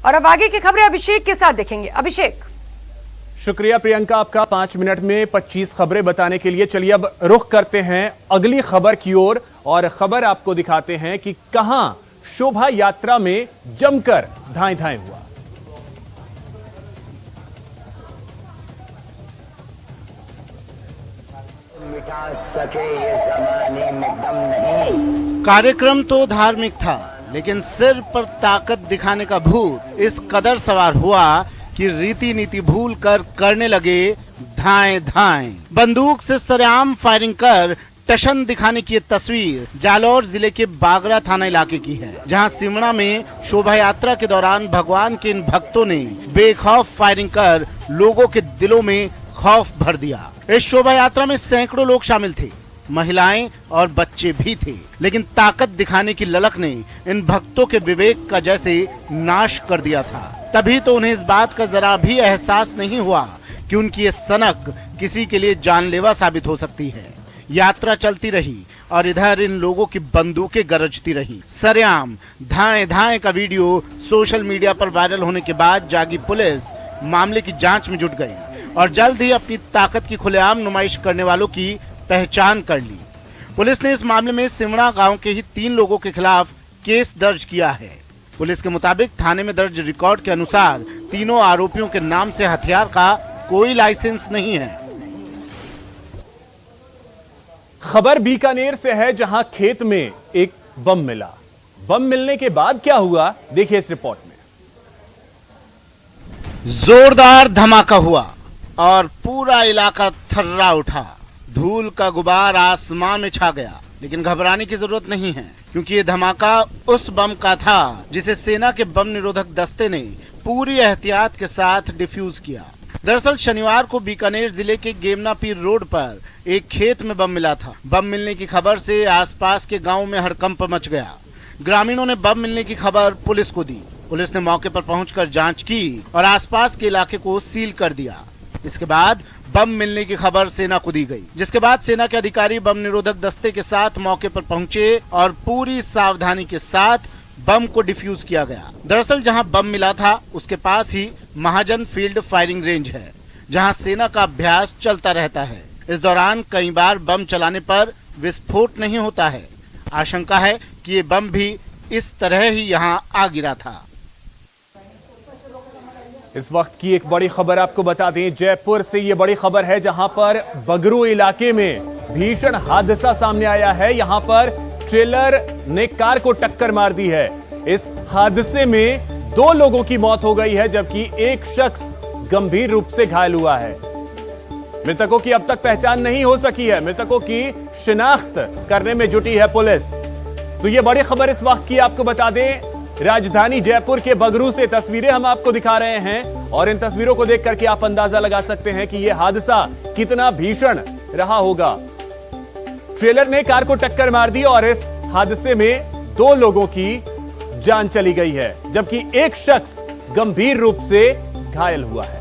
और अब आगे की खबरें अभिषेक के साथ देखेंगे। अभिषेक। शुक्रिया प्रियंका, आपका 5 मिनट में 25 खबरें बताने के लिए। चलिए अब रुख करते हैं अगली खबर की ओर और खबर आपको दिखाते हैं कि कहां शोभा यात्रा में जमकर धाएं धाएं हुआ। कार्यक्रम तो धार्मिक था, लेकिन सिर पर ताकत दिखाने का भूत इस कदर सवार हुआ कि रीति नीति भूल कर करने लगे धाएं धाएं। बंदूक से सरेआम फायरिंग कर टशन दिखाने की ये तस्वीर जालौर जिले के बागरा थाना इलाके की है, जहां सिमड़ा में शोभा यात्रा के दौरान भगवान के इन भक्तों ने बेखौफ फायरिंग कर लोगों के दिलों में खौफ भर दिया। इस शोभा यात्रा में सैकड़ों लोग शामिल थे, महिलाएं और बच्चे भी थे, लेकिन ताकत दिखाने की ललक ने इन भक्तों के विवेक का जैसे नाश कर दिया था। तभी तो उन्हें इस बात का जरा भी एहसास नहीं हुआ कि उनकी ये सनक किसी के लिए जानलेवा साबित हो सकती है। यात्रा चलती रही और इधर इन लोगों की बंदूकें गरजती रही। सरेआम धाएं धाएं का वीडियो सोशल मीडिया पर वायरल होने के बाद जागी पुलिस मामले की जांच में जुट गई और जल्द ही अपनी ताकत की खुलेआम नुमाइश करने वालों की पहचान कर ली। पुलिस ने इस मामले में सिमड़ा गांव के ही 3 लोगों के खिलाफ केस दर्ज किया है। पुलिस के मुताबिक थाने में दर्ज रिकॉर्ड के अनुसार तीनों आरोपियों के नाम से हथियार का कोई लाइसेंस नहीं है। खबर बीकानेर से है, जहां खेत में एक बम मिला। बम मिलने के बाद क्या हुआ, देखिए इस रिपोर्ट में। जोरदार धमाका हुआ और पूरा इलाका थर्रा उठा। धूल का गुबार आसमान में छा गया, लेकिन घबराने की जरूरत नहीं है, क्योंकि ये धमाका उस बम का था जिसे सेना के बम निरोधक दस्ते ने पूरी एहतियात के साथ डिफ्यूज किया। दरअसल शनिवार को बीकानेर जिले के गेमनापीर रोड पर एक खेत में बम मिला था। बम मिलने की खबर से आसपास के गांव में हड़कंप मच गया। ग्रामीणों ने बम मिलने की खबर पुलिस को दी। पुलिस ने मौके पर पहुंचकर जांच की और आसपास के इलाके को सील कर दिया। इसके बाद बम मिलने की खबर सेना को दी गई, जिसके बाद सेना के अधिकारी बम निरोधक दस्ते के साथ मौके पर पहुंचे और पूरी सावधानी के साथ बम को डिफ्यूज किया गया। दरअसल जहां बम मिला था उसके पास ही महाजन फील्ड फायरिंग रेंज है, जहां सेना का अभ्यास चलता रहता है। इस दौरान कई बार बम चलाने पर विस्फोट नहीं होता है। आशंका है कि ये बम भी इस तरह ही यहां आ गिरा था। इस वक्त की एक बड़ी खबर आपको बता दें, जयपुर से ये बड़ी खबर है, जहां पर बगरू इलाके में भीषण हादसा सामने आया है। यहां पर ट्रेलर ने कार को टक्कर मार दी है। इस हादसे में 2 लोगों की मौत हो गई है, जबकि एक शख्स गंभीर रूप से घायल हुआ है। मृतकों की अब तक पहचान नहीं हो सकी है। मृतकों की शिनाख्त करने में जुटी है पुलिस। तो ये बड़ी खबर इस वक्त की आपको बता दें, राजधानी जयपुर के बगरू से तस्वीरें हम आपको दिखा रहे हैं और इन तस्वीरों को देख करके आप अंदाजा लगा सकते हैं कि यह हादसा कितना भीषण रहा होगा। ट्रेलर ने कार को टक्कर मार दी और इस हादसे में 2 लोगों की जान चली गई है, जबकि एक शख्स गंभीर रूप से घायल हुआ है।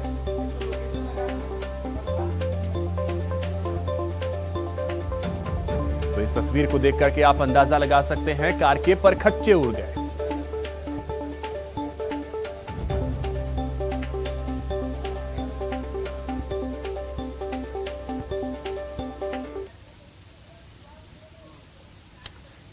तो इस तस्वीर को देख करके आप अंदाजा लगा सकते हैं कार के परखच्चे उड़ गए।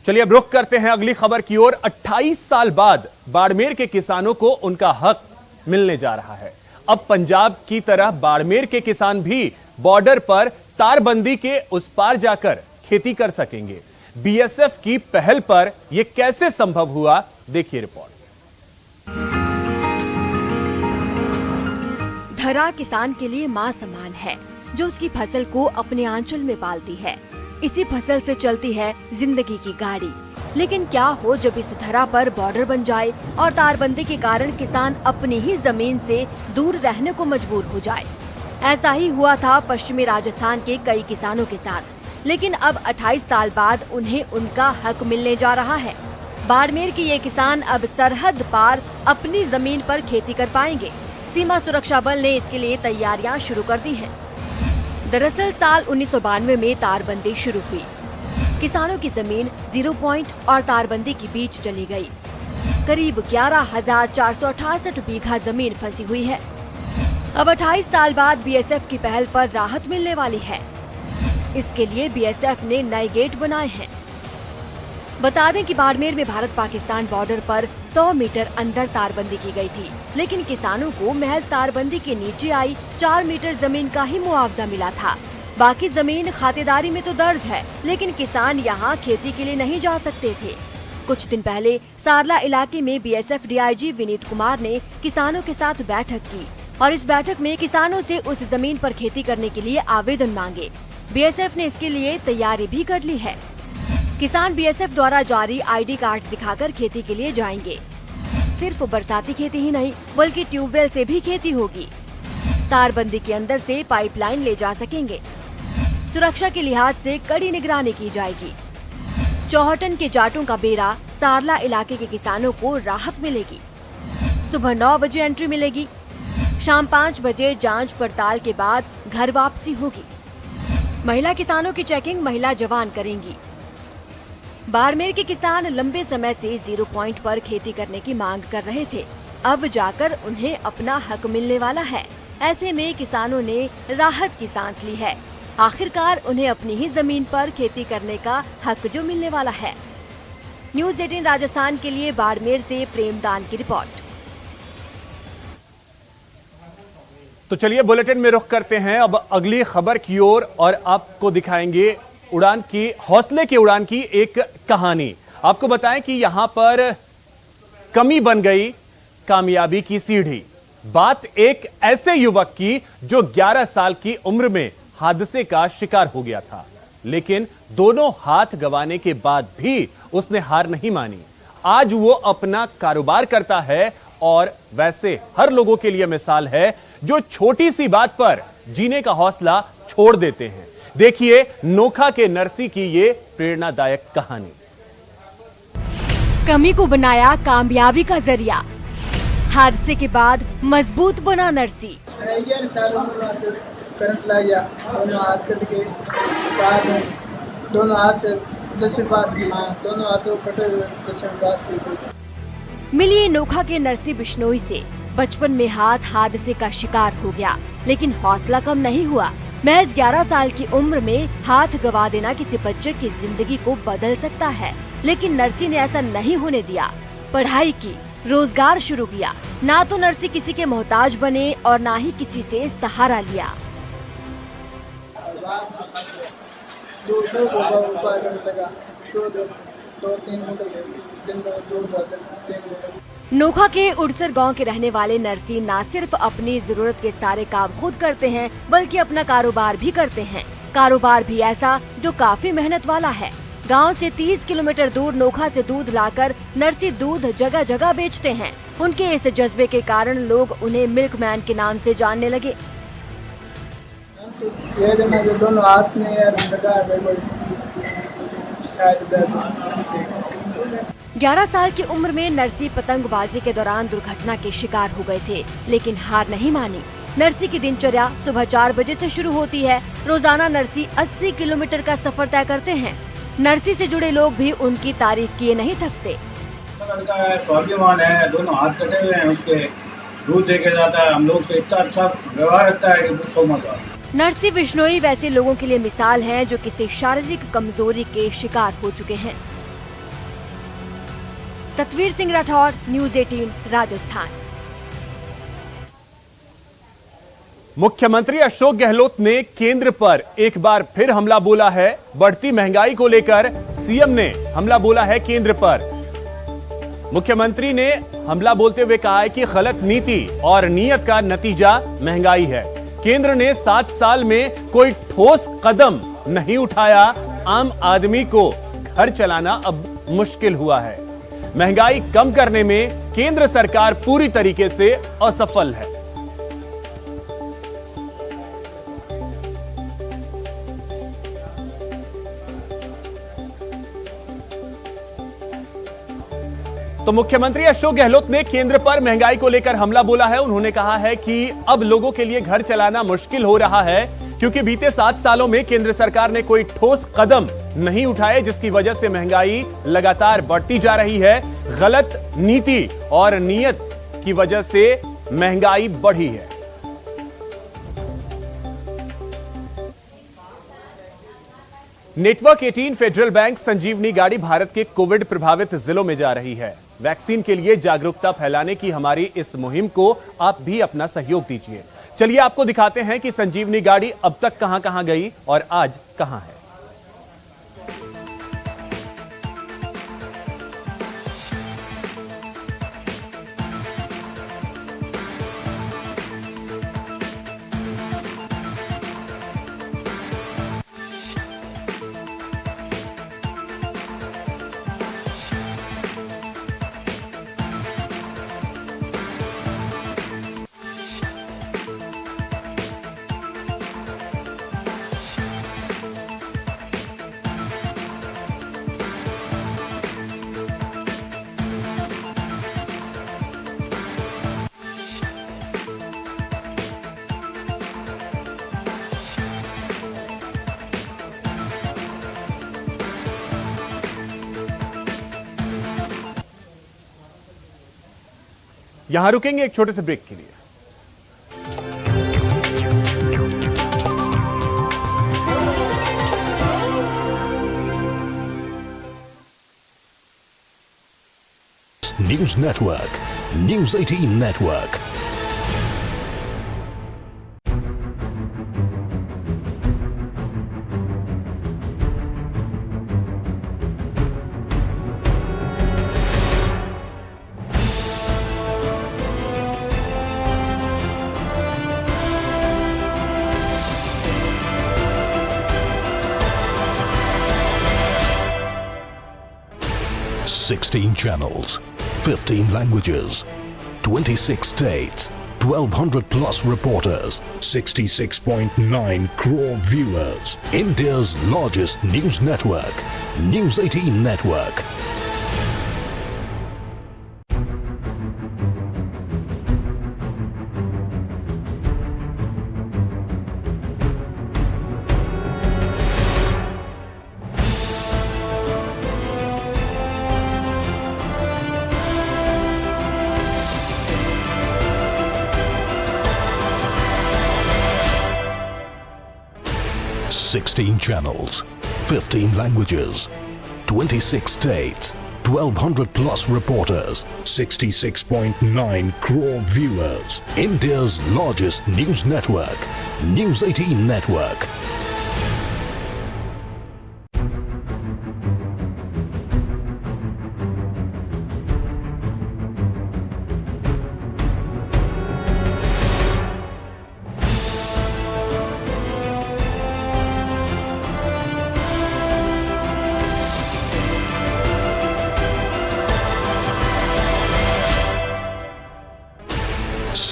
चलिए अब रुख करते हैं अगली खबर की ओर। 28 साल बाद बाड़मेर के किसानों को उनका हक मिलने जा रहा है। अब पंजाब की तरह बाड़मेर के किसान भी बॉर्डर पर तारबंदी के उस पार जाकर खेती कर सकेंगे। बीएसएफ की पहल पर यह कैसे संभव हुआ, देखिए रिपोर्ट। धरा किसान के लिए मां समान है, जो उसकी फसल को अपने आंचल में पालती है। इसी फसल से चलती है जिंदगी की गाड़ी। लेकिन क्या हो जब इस धरा पर बॉर्डर बन जाए और तारबंदी के कारण किसान अपनी ही जमीन से दूर रहने को मजबूर हो जाए। ऐसा ही हुआ था पश्चिमी राजस्थान के कई किसानों के साथ। लेकिन अब 28 साल बाद उन्हें उनका हक मिलने जा रहा है। बाड़मेर के ये किसान अब सरहद पार अपनी जमीन पर खेती कर पाएंगे। सीमा सुरक्षा बल ने इसके लिए तैयारियां शुरू कर दी हैं। दरअसल साल 1992 में तारबंदी शुरू हुई। किसानों की जमीन 0 पॉइंट और तारबंदी के बीच चली गई। करीब 11,468 बीघा जमीन फंसी हुई है। अब 28 साल बाद बीएसएफ की पहल पर राहत मिलने वाली है। इसके लिए बीएसएफ ने नए गेट बनाए हैं। बता दें कि बाड़मेर में भारत पाकिस्तान बॉर्डर पर 100 मीटर अंदर तारबंदी की गई थी, लेकिन किसानों को महज तारबंदी के नीचे आई 4 मीटर जमीन का ही मुआवजा मिला था। बाकी जमीन खातेदारी में तो दर्ज है, लेकिन किसान यहाँ खेती के लिए नहीं जा सकते थे। कुछ दिन पहले सारला इलाके में बीएसएफ डीआईजी विनीत कुमार ने किसानों के साथ बैठक की और इस बैठक में किसानों से उस जमीन पर खेती करने के लिए आवेदन मांगे। बीएसएफ ने इसके लिए तैयारी भी कर ली है। किसान बीएसएफ द्वारा जारी आईडी कार्ड दिखाकर खेती के लिए जाएंगे। सिर्फ बरसाती खेती ही नहीं, बल्कि ट्यूबवेल से भी खेती होगी। तारबंदी के अंदर से पाइपलाइन ले जा सकेंगे। सुरक्षा के लिहाज से कड़ी निगरानी की जाएगी। चौहटन के जाटों का बेरा सारला इलाके के किसानों को राहत मिलेगी। सुबह 9 बजे एंट्री मिलेगी। शाम 5 बजे जांच पड़ताल के बाद घर वापसी होगी। महिला किसानों की चेकिंग महिला जवान करेंगी। बाड़मेर के किसान लंबे समय से 0 पॉइंट पर खेती करने की मांग कर रहे थे। अब जाकर उन्हें अपना हक मिलने वाला है। ऐसे में किसानों ने राहत की सांस ली है। आखिरकार उन्हें अपनी ही जमीन पर खेती करने का हक जो मिलने वाला है। न्यूज़ 18 राजस्थान के लिए बाड़मेर से प्रेमदान की रिपोर्ट। तो चलिए बुलेटिन में रुख करते हैं अब अगली खबर की ओर और आपको दिखाएंगे उड़ान की, हौसले की उड़ान की एक कहानी। आपको बताएं कि यहां पर कमी बन गई कामयाबी की सीढ़ी। बात एक ऐसे युवक की जो 11 साल की उम्र में हादसे का शिकार हो गया था, लेकिन दोनों हाथ गंवाने के बाद भी उसने हार नहीं मानी। आज वो अपना कारोबार करता है और वैसे हर लोगों के लिए मिसाल है जो छोटी सी बात पर जीने का हौसला छोड़ देते हैं। देखिए नोखा के नरसी की ये प्रेरणादायक कहानी। कमी को बनाया कामयाबी का जरिया। हादसे के बाद मजबूत बना नरसी। करंट लग गया, दोनों हाथ कट के बाद में दोनों हाथ से 10 बात की, दोनों हाथों कटे हुए 10 बात की। मिलिए नोखा के नरसी बिश्नोई से। बचपन में हादसे का शिकार हो गया, लेकिन हौसला कम नहीं हुआ। महज 11 साल की उम्र में हाथ गंवा देना किसी बच्चे की जिंदगी को बदल सकता है, लेकिन नरसी ने ऐसा नहीं होने दिया। पढ़ाई की, रोजगार शुरू किया। ना तो नरसी किसी के मोहताज बने और ना ही किसी से सहारा लिया। नोखा के उड़सर गांव के रहने वाले नरसी ना सिर्फ अपनी जरूरत के सारे काम खुद करते हैं, बल्कि अपना कारोबार भी करते हैं। कारोबार भी ऐसा जो काफी मेहनत वाला है। गांव से 30 किलोमीटर दूर नोखा से दूध लाकर नरसी दूध जगह जगह बेचते हैं। उनके इस जज्बे के कारण लोग उन्हें मिल्कमैन के नाम से जानने लगे। ये देना जो दोनों हाथ में यार लगा है, शायद 11 साल की उम्र में नरसी पतंगबाजी के दौरान दुर्घटना के शिकार हो गए थे, लेकिन हार नहीं मानी। नरसी की दिनचर्या सुबह 4 बजे से शुरू होती है। रोजाना नरसी 80 किलोमीटर का सफर तय करते हैं। नरसी से जुड़े लोग भी उनकी तारीफ किए नहीं थकते। लड़का है, स्वाभिमान है, दोनों हाथ कटे हुए हैं, उसके दूध देके जाता है। हम लोग से इतना अच्छा व्यवहार रहता है कि पूछो मत। नरसी बिश्नोई वैसे लोगों के लिए मिसाल हैं जो किसी शारीरिक कमजोरी के शिकार हो चुके हैं। सतवीर सिंह राठौर, न्यूज़ 18 राजस्थान। मुख्यमंत्री अशोक गहलोत ने केंद्र पर एक बार फिर हमला बोला है। बढ़ती महंगाई को लेकर सीएम ने हमला बोला है केंद्र पर। मुख्यमंत्री ने हमला बोलते हुए कहा है कि गलत नीति और नीयत का नतीजा महंगाई है। केंद्र ने 7 साल में कोई ठोस कदम नहीं उठाया। आम आदमी को घर चलाना अब मुश्किल हुआ है। महंगाई कम करने में केंद्र सरकार पूरी तरीके से असफल है। तो मुख्यमंत्री अशोक गहलोत ने केंद्र पर महंगाई को लेकर हमला बोला है। उन्होंने कहा है कि अब लोगों के लिए घर चलाना मुश्किल हो रहा है, क्योंकि बीते 7 सालों में केंद्र सरकार ने कोई ठोस कदम नहीं उठाए, जिसकी वजह से महंगाई लगातार बढ़ती जा रही है। गलत नीति और नीयत की वजह से महंगाई बढ़ी है। नेटवर्क 18 फेडरल बैंक संजीवनी गाड़ी भारत के कोविड प्रभावित जिलों में जा रही है। वैक्सीन के लिए जागरूकता फैलाने की हमारी इस मुहिम को आप भी अपना सहयोग दीजिए। चलिए आपको दिखाते हैं कि संजीवनी गाड़ी अब तक कहां-कहां गई और आज कहां है। यहां रुकेंगे एक छोटे से ब्रेक के लिए। News Network, News 18 Network. Sixteen channels, 15 languages, 26 states, 1,200 plus reporters, 66.9 crore viewers. India's largest news network, News 18 Network. Sixteen channels, 15 languages, 26 states, 1,200 plus reporters, 66.9 crore viewers. India's largest news network, News 18 Network.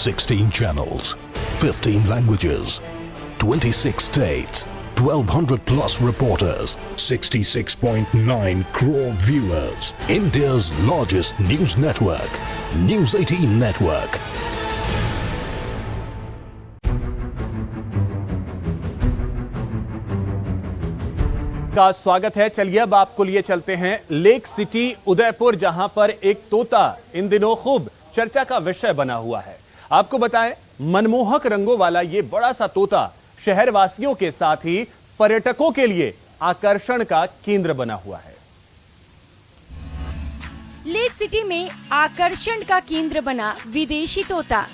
Sixteen channels, 15 languages, 26 states, 1,200 plus reporters, 66.9 crore viewers. India's largest news network, News 18 Network. का स्वागत है। चलिए अब आपको लिए चलते हैं lake city Udaipur, जहां पर एक तोता इन दिनों खूब चर्चा का विषय बना हुआ है। आपको बताएं, मनमोहक रंगों वाला ये बड़ा सा तोता शहरवासियों के साथ ही पर्यटकों के लिए आकर्षण का केंद्र बना हुआ है। लेक सिटी में आकर्षण का केंद्र बना विदेशी तोता।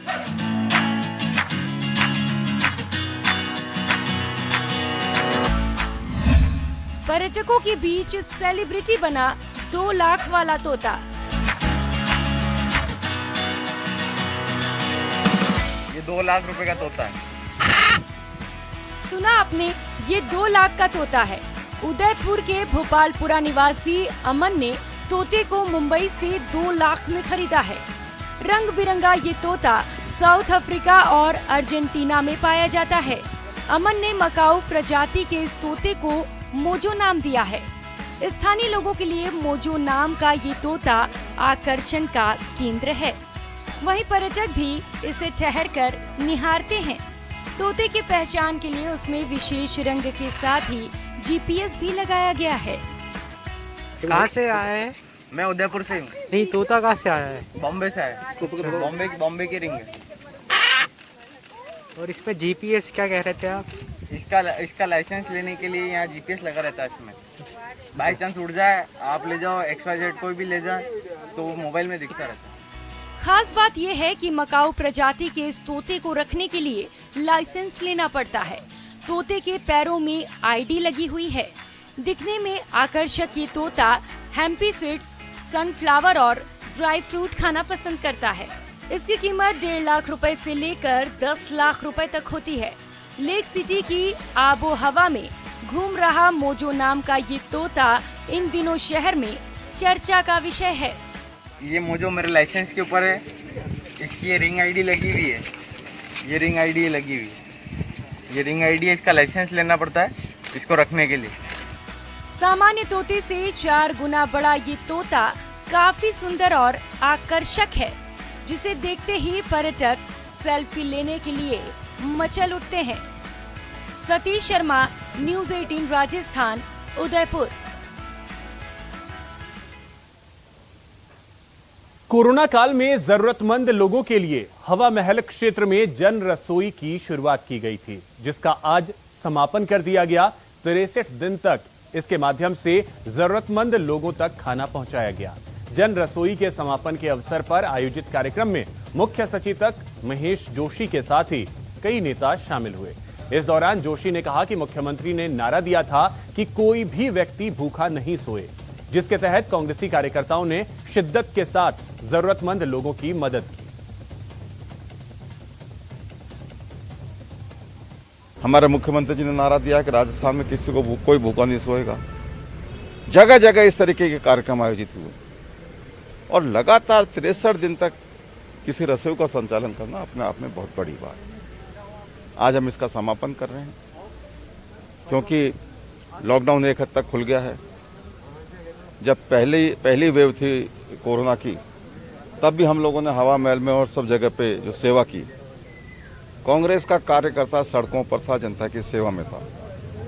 पर्यटकों के बीच सेलिब्रिटी बना 2 लाख वाला तोता। ये 2 लाख रुपए का तोता है। सुना आपने, ये 2 लाख का तोता है। उदयपुर के भोपालपुरा निवासी अमन ने तोते को मुंबई से 2 लाख में खरीदा है। रंग बिरंगा ये तोता साउथ अफ्रीका और अर्जेंटीना में पाया जाता है। अमन ने मकाऊ प्रजाति के इस तोते को मोजो नाम दिया है। स्थानीय लोगों के लिए मोजो नाम का ये तोता आकर्षण का केंद्र है। वहीं पर्यटक भी इसे ठहरकर निहारते हैं। तोते की पहचान के लिए उसमें विशेष रंग के साथ ही GPS भी लगाया गया है। कहाँ से आए हैं? मैं उदयपुर से हूँ। नहीं, तोता कहाँ से आया है? बॉम्बे से आया। बॉम्बे की रिंग है। और इसमें जीपीएस क्या कह रहे थे आप? इसका लाइसेंस लेने के लिए यहाँ जीपीएस लगा रहता है। इसमें बाई चांस उड़ जाए, आप ले जाओ, XYZ कोई भी ले जाए तो वो मोबाइल में दिखता रहता है। खास बात यह है कि मकाऊ प्रजाति के इस तोते को रखने के लिए लाइसेंस लेना पड़ता है। तोते के पैरों में आईडी लगी हुई है। दिखने में आकर्षक ये तोता हैम्पी फिट्स, सनफ्लावर और ड्राई फ्रूट खाना पसंद करता है। इसकी कीमत 1.5 लाख रुपए से लेकर 10 लाख रुपए तक होती है। लेक सिटी की आबो हवा में घूम रहा मोजो नाम का ये तोता इन दिनों शहर में चर्चा का विषय है। ये मोजो मेरे लाइसेंस के ऊपर है। इसकी ये रिंग आईडी लगी हुई है। ये रिंग आईडी लगी हुई है। ये रिंग आईडी है। इसका लाइसेंस लेना पड़ता है इसको रखने के लिए। सामान्य तोते से 4 गुना बड़ा ये तोता काफी सुंदर और आकर्षक है, जिसे देखते ही पर्यटक सेल्फी लेने के लिए मचल उठते हैं। सतीश शर्मा, न्यूज़ 18 राजस्थान, उदयपुर। कोरोना काल में जरूरतमंद लोगों के लिए हवा महल क्षेत्र में जन रसोई की शुरुआत की गई थी, जिसका आज समापन कर दिया गया। 63 दिन तक इसके माध्यम से जरूरतमंद लोगों तक खाना पहुंचाया गया। जन रसोई के समापन के अवसर पर आयोजित कार्यक्रम में मुख्य सचेतक महेश जोशी के साथ ही कई नेता शामिल हुए। इस दौरान जोशी ने कहा कि मुख्यमंत्री ने नारा दिया था कि कोई भी व्यक्ति भूखा नहीं सोए, जिसके तहत कांग्रेसी कार्यकर्ताओं ने शिद्दत के साथ जरूरतमंद लोगों की मदद की। हमारे मुख्यमंत्री जी ने नारा दिया कि राजस्थान में किसी को कोई भूखा नहीं सोएगा। जगह जगह इस तरीके के कार्यक्रम आयोजित हुए और लगातार 63 दिन तक किसी रसोई का संचालन करना अपने आप में बहुत बड़ी बात है। आज हम इसका समापन कर रहे हैं क्योंकि लॉकडाउन एक हद तक खुल गया है। जब पहली वेव थी कोरोना की, तब भी हम लोगों ने हवा महल में और सब जगह पे जो सेवा की। कांग्रेस का कार्यकर्ता सड़कों पर था, जनता की सेवा में था।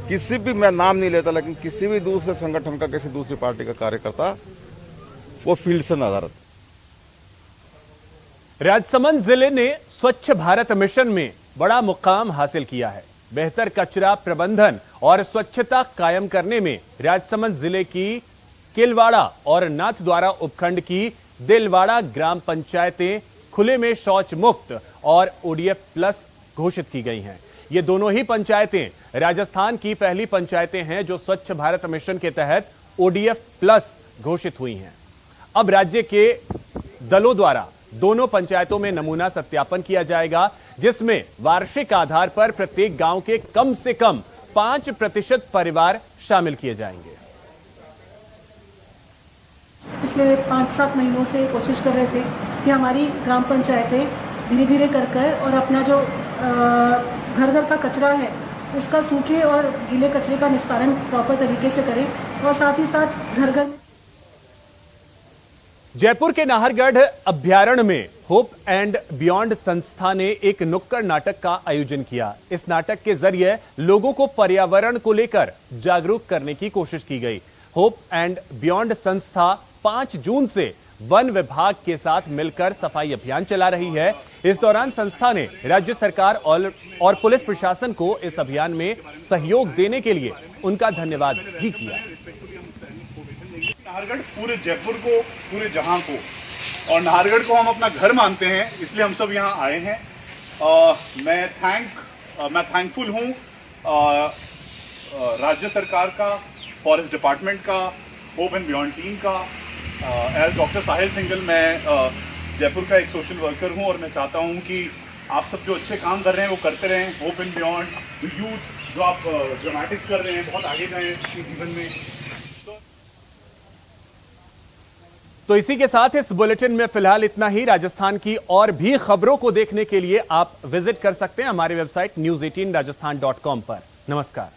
किसी भी, मैं नाम नहीं लेता, लेकिन किसी भी दूसरे संगठन का, किसी दूसरी पार्टी का कार्यकर्ता वो फील्ड से नजर आता। राजसमंद जिले ने स्वच्छ भारत मिशन में बड़ा मुकाम हासिल किया है। बेहतर कचरा प्रबंधन और स्वच्छता कायम करने में राजसमंद जिले की किलवाड़ा और नाथद्वारा उपखंड की दिलवाड़ा ग्राम पंचायतें खुले में शौच मुक्त और ODF प्लस घोषित की गई हैं। ये दोनों ही पंचायतें राजस्थान की पहली पंचायतें हैं जो स्वच्छ भारत मिशन के तहत ODF प्लस घोषित हुई हैं। अब राज्य के दलों द्वारा दोनों पंचायतों में नमूना सत्यापन किया जाएगा, जिसमें वार्षिक आधार पर प्रत्येक गांव के कम से कम 5% परिवार शामिल किए जाएंगे। पिछले 5-7 महीनों से कोशिश कर रहे थे कि हमारी ग्राम पंचायतें धीरे धीरे कर और अपना जो घर घर का कचरा है उसका सूखे और गीले कचरे का निस्तारण प्रॉपर तरीके से करें और साथ ही साथ घर घर। जयपुर के नाहरगढ़ अभ्यारण्य में होप एंड बियॉन्ड संस्था ने एक नुक्कड़ नाटक का आयोजन किया। इस नाटक के जरिए लोगों को पर्यावरण को लेकर जागरूक करने की कोशिश की गई। होप एंड बियॉन्ड संस्था 5 जून से वन विभाग के साथ मिलकर सफाई अभियान चला रही है। इस दौरान संस्था ने राज्य सरकार और पुलिस प्रशासन को इस अभियान में सहयोग देने के लिए उनका धन्यवाद भी किया। नाहरगढ़ पूरे जयपुर को, पूरे जहां को, और नाहरगढ़ को हम अपना घर मानते हैं, इसलिए हम सब यहाँ आए हैं। मैं थैंकफुल हूँ राज्य सरकार का, फॉरेस्ट डिपार्टमेंट का, होप एंड बियॉन्ड टीम का। एज डॉक्टर साहिल सिंघल, मैं जयपुर का एक सोशल वर्कर हूँ और मैं चाहता हूँ कि आप सब जो अच्छे काम कर रहे हैं वो करते रहें। होप एंड बियॉन्ड यूथ जो आप ड्रामेटिक्स कर रहे हैं, बहुत आगे गए जीवन में। तो इसी के साथ इस बुलेटिन में फिलहाल इतना ही। राजस्थान की और भी खबरों को देखने के लिए आप विजिट कर सकते हैं हमारी वेबसाइट news18rajasthan.com पर। नमस्कार।